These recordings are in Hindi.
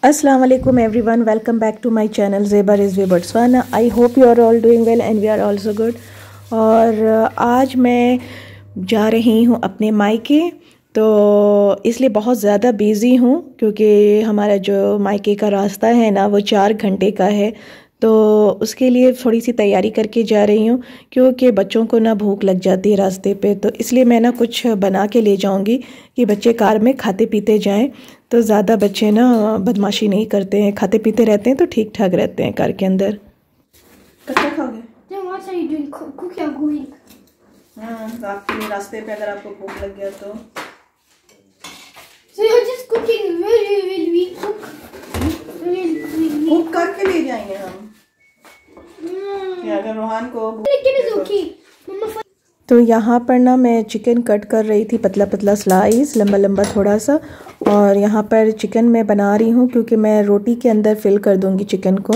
Assalamu alaikum everyone, welcome back to my channel Zeba Rizvi Botswana. I hope you are all doing well and we are also good. और आज मैं जा रही हूँ अपने मायके, तो इसलिए बहुत ज़्यादा बिज़ी हूँ क्योंकि हमारा जो मायके का रास्ता है ना वो 4 घंटे का है। तो उसके लिए थोड़ी सी तैयारी करके जा रही हूँ क्योंकि बच्चों को ना भूख लग जाती है रास्ते पे, तो इसलिए मैं ना कुछ बना के ले जाऊँगी कि बच्चे कार में खाते पीते जाएं। तो ज़्यादा बच्चे ना बदमाशी नहीं करते हैं, खाते पीते रहते हैं तो ठीक ठाक रहते हैं कार के अंदर। कच्चा खाओगे? आपके रास्ते पे अगर आपको भूख लग गया तो कुक करके ले जाएंगे हम। अगर रोहान को तो यहाँ पर ना मैं चिकन कट कर रही थी, पतला पतला स्लाइस, लंबा लंबा थोड़ा सा। और यहाँ पर चिकन मैं बना रही हूँ क्योंकि मैं रोटी के अंदर फिल कर दूँगी चिकन को,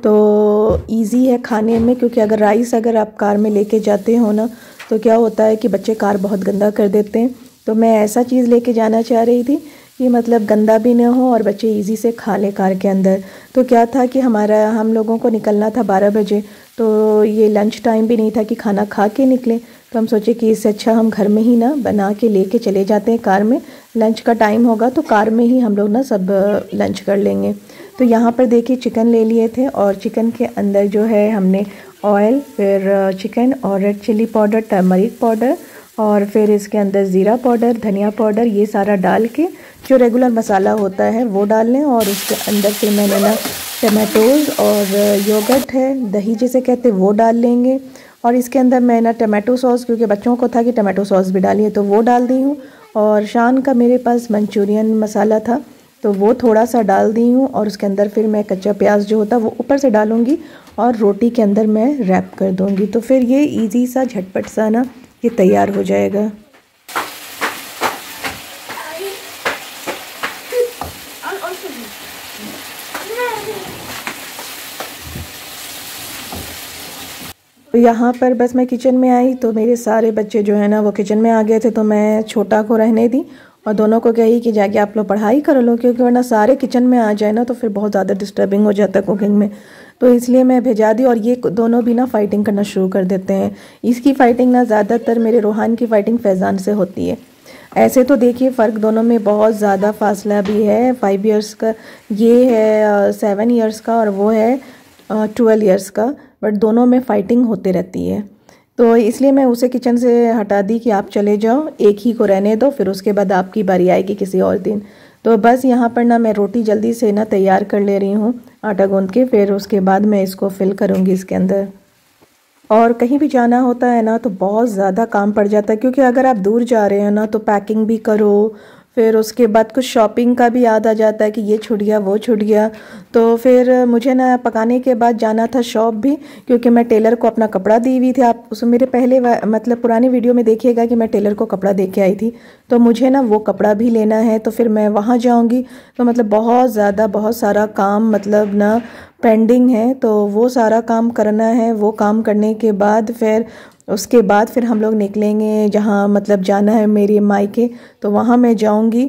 तो इजी है खाने में। क्योंकि अगर आप कार में लेके जाते हो ना तो क्या होता है कि बच्चे कार बहुत गंदा कर देते हैं। तो मैं ऐसा चीज़ लेके जाना चाह रही थी कि मतलब गंदा भी ना हो और बच्चे इजी से खा लें कार के अंदर। तो क्या था कि हम लोगों को निकलना था 12 बजे, तो ये लंच टाइम भी नहीं था कि खाना खा के निकलें। तो हम सोचे कि इससे अच्छा हम घर में ही ना बना के लेके चले जाते हैं कार में। लंच का टाइम होगा तो कार में ही हम लोग ना सब लंच कर लेंगे। तो यहाँ पर देखिए चिकन ले लिए थे और चिकन के अंदर जो है हमने ऑयल, फिर चिकन और red chilli powder, turmeric powder और फिर इसके अंदर ज़ीरा पाउडर, धनिया पाउडर, ये सारा डाल के जो रेगुलर मसाला होता है वो डाल लें। और उसके अंदर फिर मैंने ना टमाटोज़ और योगर्ट है, दही जिसे कहते हैं, वो डाल लेंगे। और इसके अंदर मैं ना टमाटो सॉस, क्योंकि बच्चों को था कि टमाटो सॉस भी डालिए, तो वो डाल दी हूँ। और शान का मेरे पास मंचूरियन मसाला था तो वो थोड़ा सा डाल दी हूँ। और उसके अंदर फिर मैं कच्चा प्याज जो होता है वो ऊपर से डालूँगी और रोटी के अंदर मैं रैप कर दूँगी। तो फिर ये इजी सा झटपट सा ना ये तैयार हो जाएगा। तो यहाँ पर बस मैं किचन में आई तो मेरे सारे बच्चे जो है ना वो किचन में आ गए थे, तो मैं छोटा को रहने दी और दोनों को कही कि जाके आप लोग पढ़ाई कर लो, क्योंकि वरना सारे किचन में आ जाए ना तो फिर बहुत ज़्यादा डिस्टर्बिंग हो जाता है कुकिंग में। तो इसलिए मैं भेजा दी और ये दोनों भी ना फाइटिंग करना शुरू कर देते हैं। इसकी फ़ाइटिंग ना ज़्यादातर मेरे रोहान की फ़ाइटिंग फैज़ान से होती है। ऐसे तो देखिए फ़र्क दोनों में बहुत ज़्यादा फासला भी है, 5 इयर्स का ये है, 7 इयर्स का, और वो है 12 इयर्स का, बट दोनों में फ़ाइटिंग होते रहती है। तो इसलिए मैं उसे किचन से हटा दी कि आप चले जाओ, एक ही को रहने दो, फिर उसके बाद आपकी बारी आएगी किसी और दिन। तो बस यहाँ पर ना मैं रोटी जल्दी से ना तैयार कर ले रही हूँ आटा गूंद के, फिर उसके बाद मैं इसको फिल करूँगी इसके अंदर। और कहीं भी जाना होता है ना तो बहुत ज़्यादा काम पड़ जाता है, क्योंकि अगर आप दूर जा रहे हैं ना तो पैकिंग भी करो, फिर उसके बाद कुछ शॉपिंग का भी याद आ जाता है कि ये छूट गया वो छूट गया। तो फिर मुझे ना पकाने के बाद जाना था शॉप भी, क्योंकि मैं टेलर को अपना कपड़ा दी हुई थी। आप उसमें मेरे पहले मतलब पुरानी वीडियो में देखिएगा कि मैं टेलर को कपड़ा दे के आई थी, तो मुझे ना वो कपड़ा भी लेना है, तो फिर मैं वहाँ जाऊँगी। तो मतलब बहुत सारा काम मतलब ना पेंडिंग है, तो वो सारा काम करना है। वो काम करने के बाद उसके बाद फिर हम लोग निकलेंगे जहाँ मतलब जाना है मेरे मायके, तो वहाँ मैं जाऊँगी।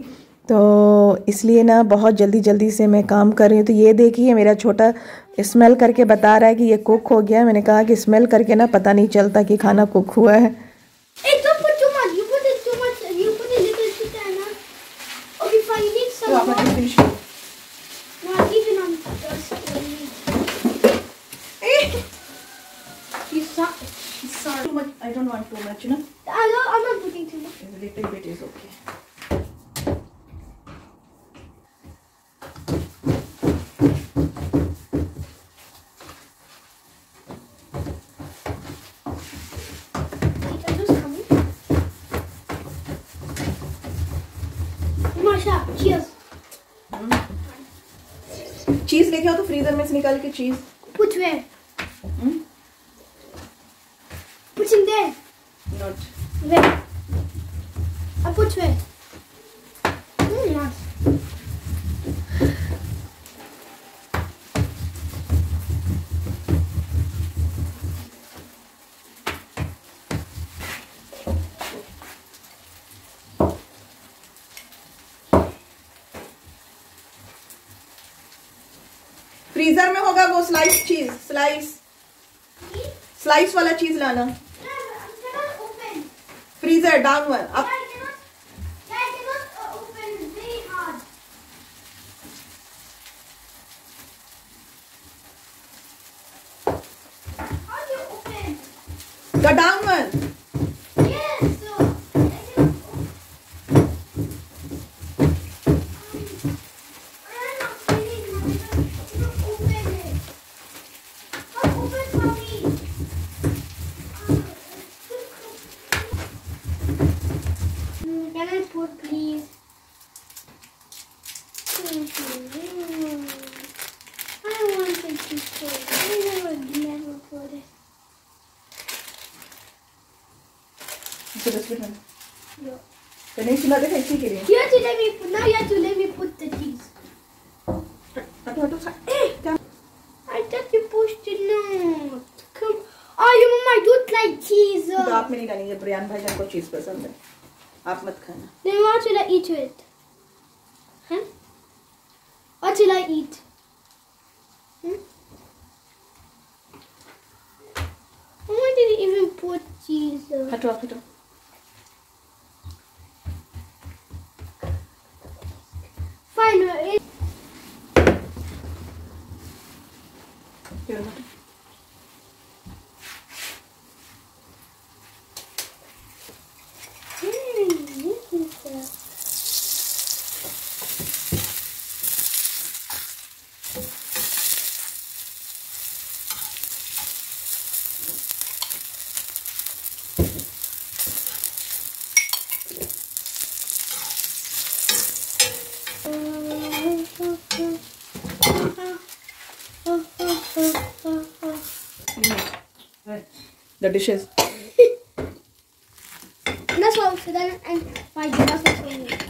तो इसलिए ना बहुत जल्दी जल्दी से मैं काम कर रही हूँ। तो ये देखिए मेरा छोटा स्मेल करके बता रहा है कि ये कुक हो गया। मैंने कहा कि स्मेल करके ना पता नहीं चलता कि खाना कुक हुआ है। Too much. I don't want too much, no? I'm not putting too much. A little bit is okay. Masha, cheers. चीज लेके आओ तो फ्रीजर में से निकाल के चीज। Put where? Put in there. Not. Where? I put where? Nice. Freezer में होगा वो स्लाइस चीज, स्लाइस वाला चीज लाना। Freezer down one up. The down one. Yes. Can I put, please? I wanted to put. I never put it. So this one. No. तो नहीं चला देखा इसी के लिए। You have to let me put. Now you have to let me put the cheese. हटो I thought you pushed it. No. Come. Oh, your mama, I don't like cheese. तो आप में नहीं डालेंगे, ब्रियान भाईजान को चीज पसंद है, आप मत खाना। Then what should I eat with? Huh? What should I eat? Why did he even put cheese? हटो। Fine. The dishes. That's what so then and fine. That's what we need.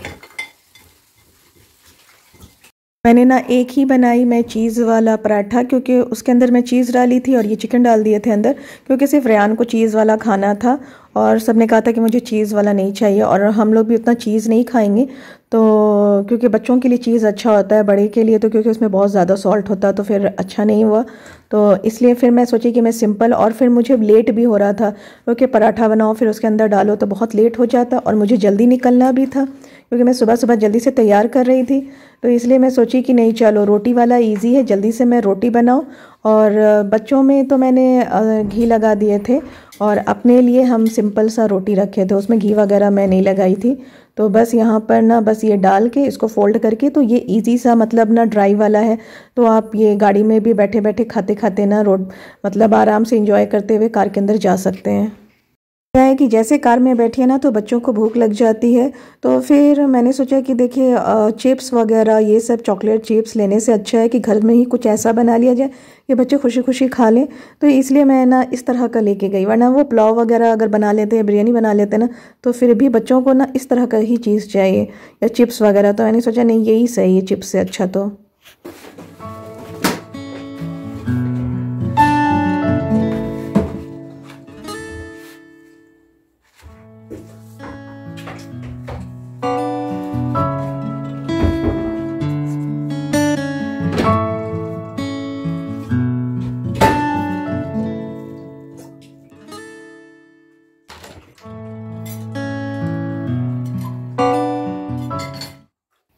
मैंने ना एक ही बनाई मैं चीज़ वाला पराठा, क्योंकि उसके अंदर मैं चीज़ डाली थी और ये चिकन डाल दिए थे अंदर, क्योंकि सिर्फ रेयान को चीज़ वाला खाना था और सबने कहा था कि मुझे चीज़ वाला नहीं चाहिए, और हम लोग भी उतना चीज़ नहीं खाएंगे, तो क्योंकि बच्चों के लिए चीज़ अच्छा होता है, बड़े के लिए तो क्योंकि उसमें बहुत ज़्यादा सॉल्ट होता है तो फिर अच्छा नहीं हुआ, तो इसलिए फिर मैं सोची कि मैं सिंपल, और फिर मुझे लेट भी हो रहा था क्योंकि पराठा बनाओ फिर उसके अंदर डालो तो बहुत लेट हो जाता, और मुझे जल्दी निकलना भी था क्योंकि मैं सुबह सुबह जल्दी से तैयार कर रही थी, तो इसलिए मैं सोची कि नहीं चलो रोटी वाला इजी है, जल्दी से मैं रोटी बनाऊं। और बच्चों में तो मैंने घी लगा दिए थे और अपने लिए हम सिंपल सा रोटी रखे थे, उसमें घी वगैरह मैं नहीं लगाई थी, तो बस यहाँ पर ना बस ये डाल के इसको फोल्ड करके, तो ये इजी सा मतलब ना ड्राई वाला है, तो आप ये गाड़ी में भी बैठे बैठे खाते खाते ना रोड मतलब आराम से एंजॉय करते हुए कार के अंदर जा सकते हैं। क्या है कि जैसे कार में बैठी है ना तो बच्चों को भूख लग जाती है, तो फिर मैंने सोचा कि देखिए चिप्स वगैरह ये सब चॉकलेट चिप्स लेने से अच्छा है कि घर में ही कुछ ऐसा बना लिया जाए कि बच्चे खुशी खुशी खा लें, तो इसलिए मैं ना इस तरह का लेके गई, वरना वो पुलाव वगैरह अगर बना लेते हैं बिरयानी बना लेते हैं ना तो फिर भी बच्चों को ना इस तरह का ही चीज़ चाहिए या चिप्स वगैरह, तो मैंने सोचा नहीं यही सही है चिप्स से अच्छा। तो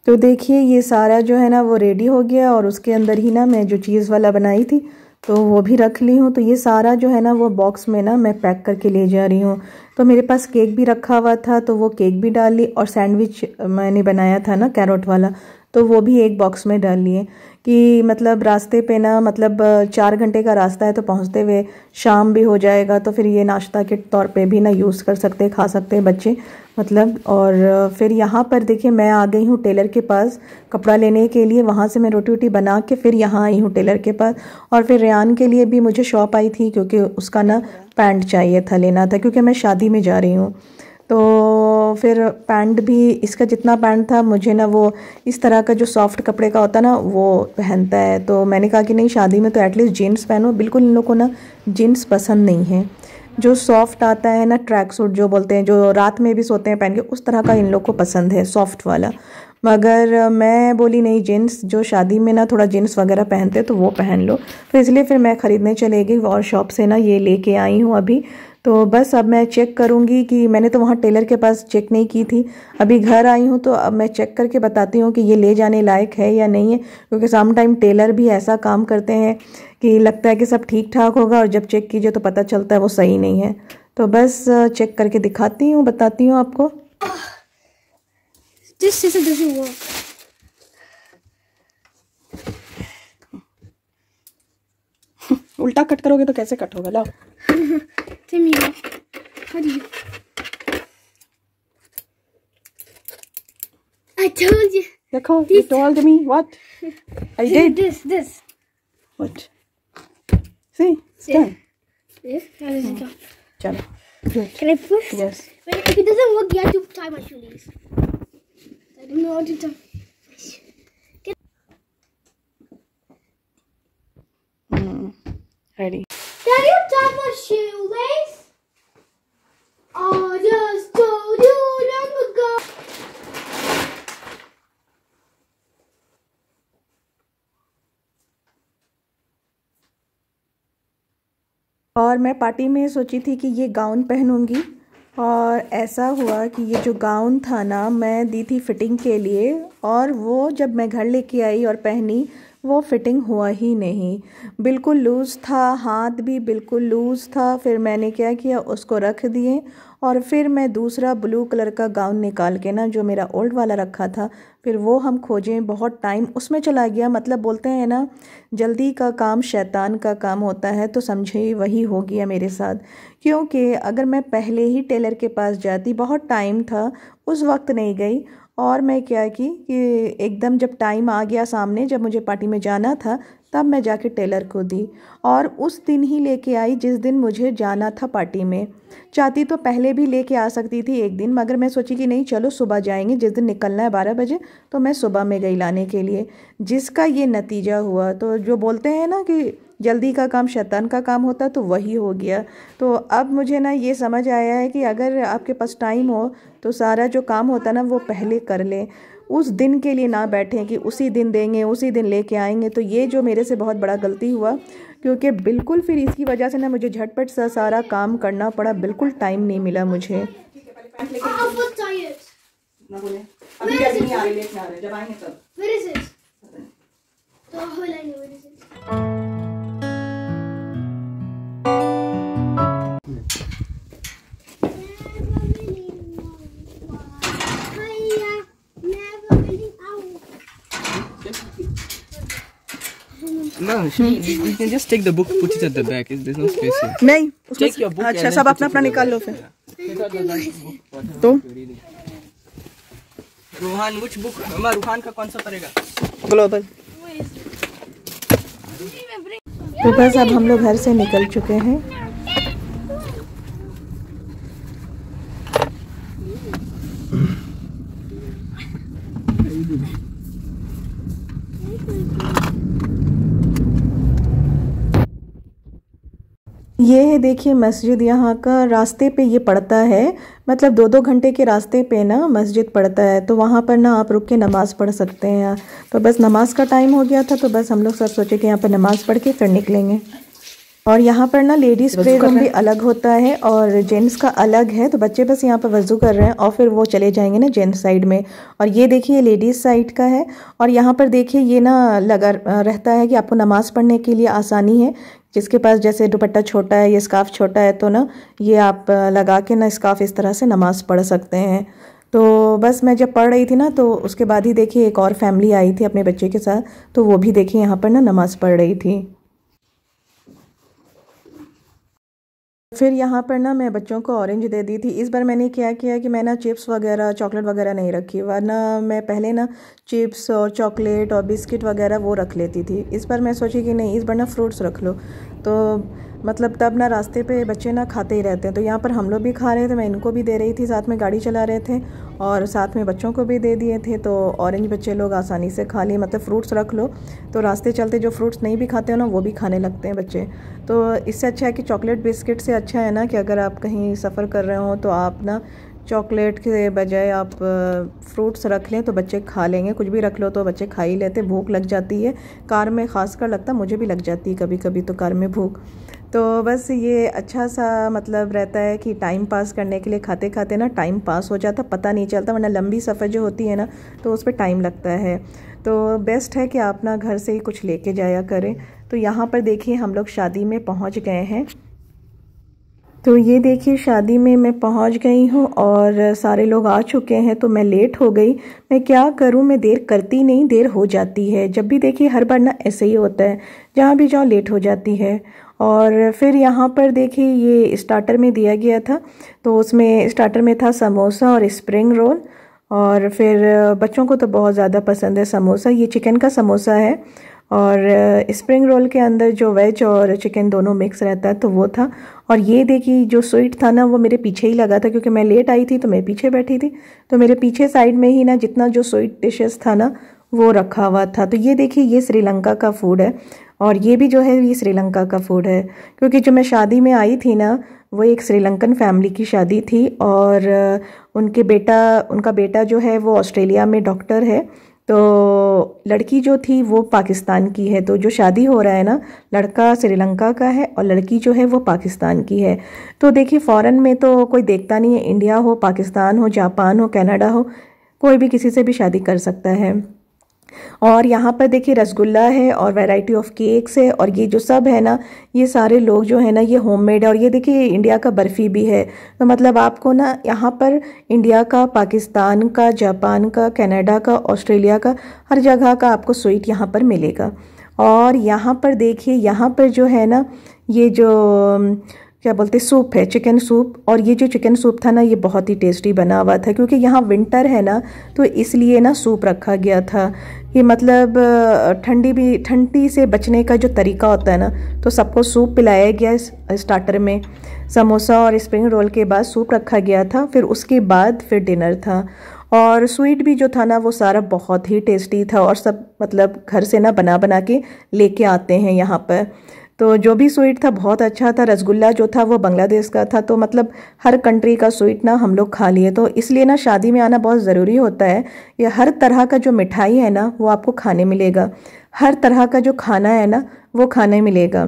तो देखिए ये सारा जो है ना वो रेडी हो गया, और उसके अंदर ही ना मैं जो चीज़ वाला बनाई थी तो वो भी रख ली हूँ, तो ये सारा जो है ना वो बॉक्स में ना मैं पैक करके ले जा रही हूँ। तो मेरे पास केक भी रखा हुआ था तो वो केक भी डाल ली, और सैंडविच मैंने बनाया था ना कैरोट वाला, तो वो भी एक बॉक्स में डाल लिए कि मतलब रास्ते पे ना मतलब 4 घंटे का रास्ता है तो पहुँचते हुए शाम भी हो जाएगा, तो फिर ये नाश्ता के तौर पे भी ना यूज़ कर सकते खा सकते हैं बच्चे मतलब। और फिर यहाँ पर देखिए मैं आ गई हूँ टेलर के पास कपड़ा लेने के लिए, वहाँ से मैं रोटी वोटी बना के फिर यहाँ आई हूँ टेलर के पास, और फिर रेयान के लिए भी मुझे शॉप आई थी क्योंकि उसका ना पैंट चाहिए था, लेना था क्योंकि मैं शादी में जा रही हूँ, तो फिर पैंट भी इसका जितना पैंट था मुझे ना वो इस तरह का जो सॉफ्ट कपड़े का होता ना वो पहनता है, तो मैंने कहा कि नहीं शादी में तो एटलीस्ट जीन्स पहनो, बिल्कुल इन लोगों को ना जीन्स पसंद नहीं है, जो सॉफ्ट आता है ना ट्रैक सूट जो बोलते हैं जो रात में भी सोते हैं पहन के, उस तरह का इन लोग को पसंद है सॉफ्ट वाला, मगर मैं बोली नहीं, जीन्स जो शादी में ना थोड़ा जीन्स वगैरह पहनते तो वो पहन लो, तो इसलिए फिर मैं ख़रीदने चले गई और शॉप से ना ये लेके आई हूँ अभी। तो बस अब मैं चेक करूँगी कि मैंने तो वहाँ टेलर के पास चेक नहीं की थी, अभी घर आई हूँ तो अब मैं चेक करके बताती हूँ कि ये ले जाने लायक है या नहीं है, क्योंकि सम टाइम टेलर भी ऐसा काम करते हैं कि लगता है कि सब ठीक ठाक होगा और जब चेक कीजिए तो पता चलता है वो सही नहीं है। तो बस चेक करके दिखाती हूँ, बताती हूँ आपको। This doesn't work. उल्टा कट करोगे तो कैसे कट होगा? लाओ। Timmy, how do you? I told you. देखो, you told me what? I did. This. What? See? Done. This? How does it go? चलो. Good. Can I push? Yes. Wait, if it doesn't work, you have to tie my shoelace. I don't know how to tie. Ready. Can you tie my shoelace? I just told you long ago. और मैं पार्टी में सोची थी कि ये गाउन पहनूंगी, और ऐसा हुआ कि ये जो गाउन था ना, मैं दी थी फिटिंग के लिए, और वो जब मैं घर लेके आई और पहनी वो फिटिंग हुआ ही नहीं, बिल्कुल लूज़ था, हाथ भी बिल्कुल लूज़ था। फिर मैंने क्या किया, उसको रख दिए, और फिर मैं दूसरा ब्लू कलर का गाउन निकाल के ना, जो मेरा ओल्ड वाला रखा था, फिर वो हम खोजें, बहुत टाइम उसमें चला गया। मतलब बोलते हैं ना, जल्दी का काम शैतान का काम होता है, तो समझे वही हो गया मेरे साथ। क्योंकि अगर मैं पहले ही टेलर के पास जाती, बहुत टाइम था, उस वक्त नहीं गई, और मैं क्या की कि एकदम जब टाइम आ गया सामने, जब मुझे पार्टी में जाना था, तब मैं जाके टेलर को दी, और उस दिन ही लेके आई जिस दिन मुझे जाना था पार्टी में। चाहती तो पहले भी लेके आ सकती थी एक दिन, मगर मैं सोची कि नहीं, चलो सुबह जाएंगे, जिस दिन निकलना है 12 बजे, तो मैं सुबह में गई लाने के लिए, जिसका ये नतीजा हुआ। तो जो बोलते हैं ना कि जल्दी का काम शैतान का काम होता है, तो वही हो गया। तो अब मुझे ना ये समझ आया है कि अगर आपके पास टाइम हो तो सारा जो काम होता है ना, वो पहले कर लें, उस दिन के लिए ना बैठें कि उसी दिन देंगे, उसी दिन लेके आएंगे। तो ये जो मेरे से बहुत बड़ा गलती हुआ, क्योंकि बिल्कुल फिर इसकी वजह से ना मुझे झटपट सा सारा काम करना पड़ा, बिल्कुल टाइम नहीं मिला मुझे। No, you can just take the book, put it at the back. There's no space here. नहीं, Take your book. अच्छा, सब अपना अपना निकाल लो फिर। तो रूहान, which book? मम्मा, रूहान का कौन सा पड़ेगा? ग्लोबल। तो बस अब हम लोग घर से निकल चुके हैं। ये है, देखिए मस्जिद, यहाँ का रास्ते पे ये पड़ता है, मतलब 2-2 घंटे के रास्ते पे ना मस्जिद पड़ता है, तो वहाँ पर ना आप रुक के नमाज़ पढ़ सकते हैं। तो बस नमाज का टाइम हो गया था, तो बस हम लोग सब सोचे कि यहाँ पर नमाज़ पढ़ के फिर निकलेंगे। और यहाँ पर ना लेडीज़ प्रे रूम भी अलग होता है और जेंट्स का अलग है, तो बच्चे बस यहाँ पर वज़ू कर रहे हैं और फिर वो चले जाएंगे ना जेंट्स साइड में। और ये देखिए लेडीज़ साइड का है, और यहाँ पर देखिए ये ना लगा रहता है कि आपको नमाज़ पढ़ने के लिए आसानी है, जिसके पास जैसे दुपट्टा छोटा है या स्कार्फ छोटा है, तो ना ये आप लगा के ना स्कार्फ इस तरह से नमाज़ पढ़ सकते हैं। तो बस मैं जब पढ़ रही थी ना, तो उसके बाद ही देखिए एक और फैमिली आई थी अपने बच्चे के साथ, तो वो भी देखिए यहाँ पर ना नमाज़ पढ़ रही थी। फिर यहाँ पर ना मैं बच्चों को ऑरेंज दे दी थी। इस बार मैंने क्या किया कि मैं ना चिप्स वगैरह चॉकलेट वगैरह नहीं रखी, वरना मैं पहले ना चिप्स और चॉकलेट और बिस्किट वगैरह वो रख लेती थी। इस बार मैं सोची कि नहीं, इस बार ना फ्रूट्स रख लो, तो मतलब तब ना रास्ते पे बच्चे ना खाते ही रहते हैं। तो यहाँ पर हम लोग भी खा रहे थे, मैं इनको भी दे रही थी, साथ में गाड़ी चला रहे थे और साथ में बच्चों को भी दे दिए थे। तो ऑरेंज बच्चे लोग आसानी से खा लिए, मतलब फ्रूट्स रख लो तो रास्ते चलते जो फ्रूट्स नहीं भी खाते हो ना, वो भी खाने लगते हैं बच्चे। तो इससे अच्छा है कि चॉकलेट बिस्किट से अच्छा है ना कि अगर आप कहीं सफ़र कर रहे हो तो आप ना चॉकलेट के बजाय आप फ्रूट्स रख लें तो बच्चे खा लेंगे, कुछ भी रख लो तो बच्चे खा ही लेते। भूख लग जाती है कार में, ख़ासकर लगता मुझे भी लग जाती है कभी कभी तो कार में भूख। तो बस ये अच्छा सा मतलब रहता है कि टाइम पास करने के लिए खाते खाते ना टाइम पास हो जाता, पता नहीं चलता, वरना लंबी सफ़र जो होती है ना तो उस पर टाइम लगता है। तो बेस्ट है कि आप ना घर से ही कुछ लेके जाया करें। तो यहाँ पर देखिए हम लोग शादी में पहुँच गए हैं। तो ये देखिए शादी में मैं पहुंच गई हूँ और सारे लोग आ चुके हैं। तो मैं लेट हो गई, मैं क्या करूँ, मैं देर करती नहीं, देर हो जाती है। जब भी देखिए हर बार ना ऐसे ही होता है, जहाँ भी जाओ लेट हो जाती है। और फिर यहाँ पर देखिए ये स्टार्टर में दिया गया था, तो उसमें स्टार्टर में था समोसा और स्प्रिंग रोल। और फिर बच्चों को तो बहुत ज़्यादा पसंद है समोसा, ये चिकन का समोसा है। और स्प्रिंग रोल के अंदर जो वेज और चिकन दोनों मिक्स रहता है तो वो था। और ये देखिए जो स्वीट था ना वो मेरे पीछे ही लगा था, क्योंकि मैं लेट आई थी तो मैं पीछे बैठी थी। तो मेरे पीछे साइड में ही ना जितना जो स्वीट डिशेस था ना वो रखा हुआ था। तो ये देखिए ये श्रीलंका का फूड है, और ये भी जो है ये श्रीलंका का फूड है। क्योंकि जो मैं शादी में आई थी ना वो एक श्रीलंकन फैमिली की शादी थी, और उनका बेटा जो है वो ऑस्ट्रेलिया में डॉक्टर है। तो लड़की जो थी वो पाकिस्तान की है। तो जो शादी हो रहा है ना, लड़का श्रीलंका का है और लड़की जो है वो पाकिस्तान की है। तो देखिए फ़ॉरेन में तो कोई देखता नहीं है, इंडिया हो, पाकिस्तान हो, जापान हो, कनाडा हो, कोई भी किसी से भी शादी कर सकता है। और यहाँ पर देखिए रसगुल्ला है और वैरायटी ऑफ केक्स है, और ये जो सब है ना ये सारे लोग जो है ना ये होममेड है। और ये देखिए इंडिया का बर्फ़ी भी है। तो मतलब आपको ना यहाँ पर इंडिया का, पाकिस्तान का, जापान का, कनाडा का, ऑस्ट्रेलिया का, हर जगह का आपको स्वीट यहाँ पर मिलेगा। और यहाँ पर देखिए यहाँ पर जो है ना ये जो क्या बोलते सूप है, चिकन सूप। और ये जो चिकन सूप था ना ये बहुत ही टेस्टी बना हुआ था, क्योंकि यहाँ विंटर है ना तो इसलिए ना सूप रखा गया था। ये मतलब ठंडी से बचने का जो तरीका होता है ना, तो सबको सूप पिलाया गया स्टार्टर में। समोसा और स्प्रिंग रोल के बाद सूप रखा गया था, फिर उसके बाद फिर डिनर था। और स्वीट भी जो था ना वो सारा बहुत ही टेस्टी था, और सब मतलब घर से ना बना बना के लेके आते हैं यहाँ पर। तो जो भी स्वीट था बहुत अच्छा था। रसगुल्ला जो था वो बांग्लादेश का था। तो मतलब हर कंट्री का स्वीट ना हम लोग खा लिए। तो इसलिए ना शादी में आना बहुत ज़रूरी होता है। ये हर तरह का जो मिठाई है ना वो आपको खाने मिलेगा, हर तरह का जो खाना है ना वो खाने मिलेगा।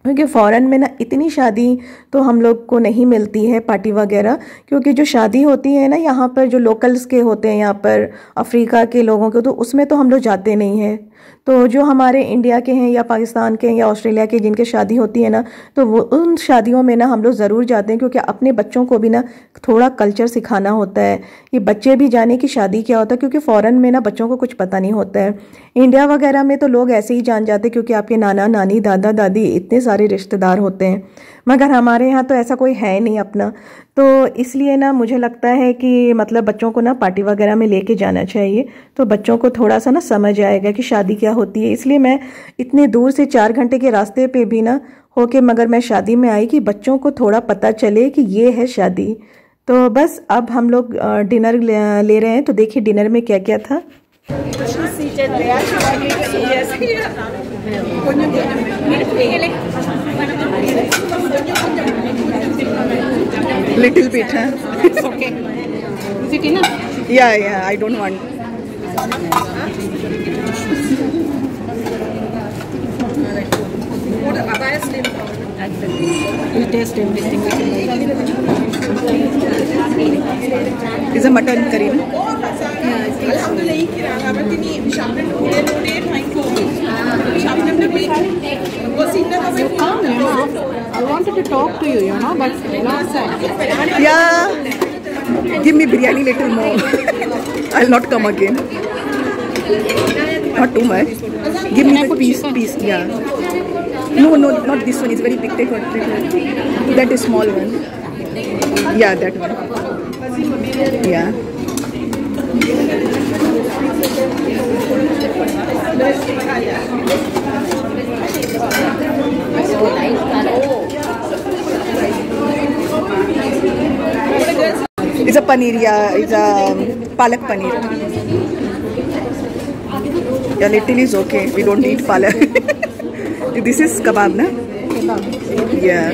क्योंकि फ़ॉरेन में ना इतनी शादी तो हम लोग को नहीं मिलती है, पार्टी वगैरह। क्योंकि जो शादी होती है ना यहाँ पर जो लोकल्स के होते हैं, यहाँ पर अफ्रीका के लोगों के, तो उसमें तो हम लोग जाते नहीं हैं। तो जो हमारे इंडिया के हैं या पाकिस्तान के हैं या ऑस्ट्रेलिया के जिनके शादी होती है ना, तो वो उन शादियों में ना हम लोग ज़रूर जाते हैं। क्योंकि अपने बच्चों को भी ना थोड़ा कल्चर सिखाना होता है, ये बच्चे भी जाने की शादी क्या होता है। क्योंकि फ़ॉरेन में ना बच्चों को कुछ पता नहीं होता है। इंडिया वगैरह में तो लोग ऐसे ही जान जाते क्योंकि आपके नाना नानी, दादा दादी, इतने सारे रिश्तेदार होते हैं। मगर हमारे यहाँ तो ऐसा कोई है नहीं अपना। तो इसलिए ना मुझे लगता है कि मतलब बच्चों को ना पार्टी वगैरह में लेके जाना चाहिए, तो बच्चों को थोड़ा सा ना समझ आएगा कि शादी क्या होती है। इसलिए मैं इतने दूर से 4 घंटे के रास्ते पे भी ना होके मगर मैं शादी में आई कि बच्चों को थोड़ा पता चले कि ये है शादी। तो बस अब हम लोग डिनर ले रहे हैं। तो देखिए डिनर में क्या क्या था। Little bit, huh? It's okay. Is it enough? Yeah, I don't want. We'll taste everything. Is a mutton curry, no? Come, you know. I wanted to talk to you know, but not sad. Yeah. Give me biryani little more. I'll not come again. Not too much. Give me the piece. Yeah. No, not this one. It's very big. Take one. That is small one. Yeah, that one. Yeah. It's a paneer, yeah. It's a palak paneer. Yeah, little is okay. We don't eat palak. This is kebab, na? Yeah.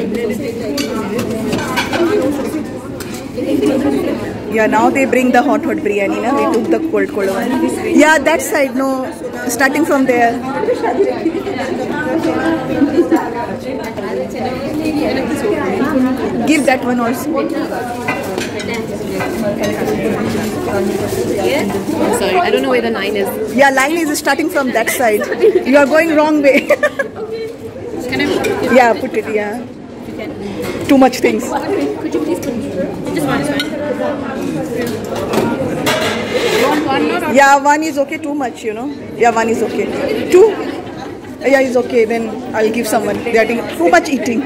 Yeah, now they bring the hot biryani. Na? We took the cold one. Yeah, that side. No, starting from there. Give that one also. Sorry, I don't know where the line is. Yeah, line is starting from that side. You are going wrong way. Can I put it? Yeah, put it. Yeah. Too much things. Could you please put just one is fine. One more? Yeah, one is okay. Too much, you know. Yeah, one is okay. Two. Yeah, is okay. Then I'll give someone. They are too much eating.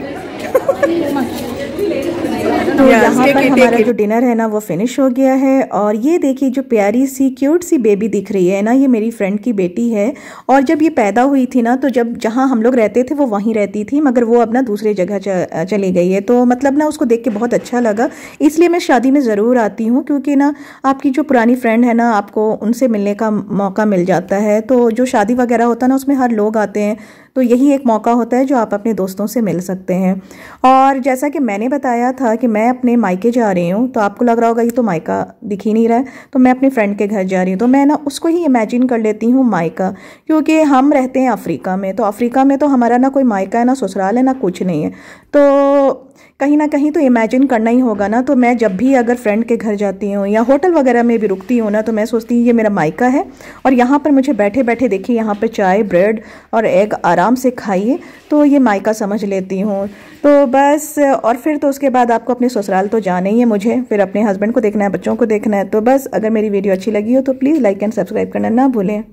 तो यहाँ पर हमारा जो डिनर है ना वो फिनिश हो गया है। और ये देखिए जो प्यारी सी क्यूट सी बेबी दिख रही है ना, ये मेरी फ्रेंड की बेटी है। और जब ये पैदा हुई थी ना, तो जब जहाँ हम लोग रहते थे वो वहीं रहती थी, मगर वो अब ना दूसरे जगह चली गई है। तो मतलब ना उसको देख के बहुत अच्छा लगा, इसलिए मैं शादी में ज़रूर आती हूँ, क्योंकि ना आपकी जो पुरानी फ्रेंड है ना, आपको उनसे मिलने का मौका मिल जाता है। तो जो शादी वगैरह होता है ना, उसमें हर लोग आते हैं, तो यही एक मौका होता है जो आप अपने दोस्तों से मिल सकते हैं। और जैसा कि मैंने बताया था कि मैं अपने मायके जा रही हूँ, तो आपको लग रहा होगा ये तो मायका दिख ही नहीं रहा है, तो मैं अपने फ्रेंड के घर जा रही हूँ। तो मैं ना उसको ही इमेजिन कर लेती हूँ मायका, क्योंकि हम रहते हैं अफ्रीका में, तो अफ्रीका में तो हमारा ना कोई मायका है, ना ससुराल है, ना कुछ नहीं है। तो कहीं ना कहीं तो इमेजिन करना ही होगा ना। तो मैं जब भी अगर फ्रेंड के घर जाती हूँ या होटल वगैरह में भी रुकती हूँ ना, तो मैं सोचती हूँ ये मेरा मायका है, और यहाँ पर मुझे बैठे बैठे देखिए यहाँ पे चाय, ब्रेड और एग आराम से खाइए, तो ये मायका समझ लेती हूँ। तो बस, और फिर तो उसके बाद आपको अपने ससुराल तो जाना ही है, मुझे फिर अपने हस्बैंड को देखना है, बच्चों को देखना है। तो बस, अगर मेरी वीडियो अच्छी लगी हो तो प्लीज़ लाइक एंड सब्सक्राइब करना ना भूलें।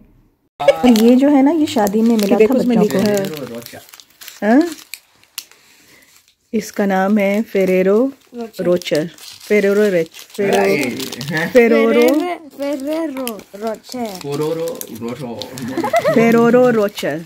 और ये जो है ना, ये शादी में मिला था बच्चों को। हाँ, इसका नाम है फेरेरो रोचर। Ferrero Rocher.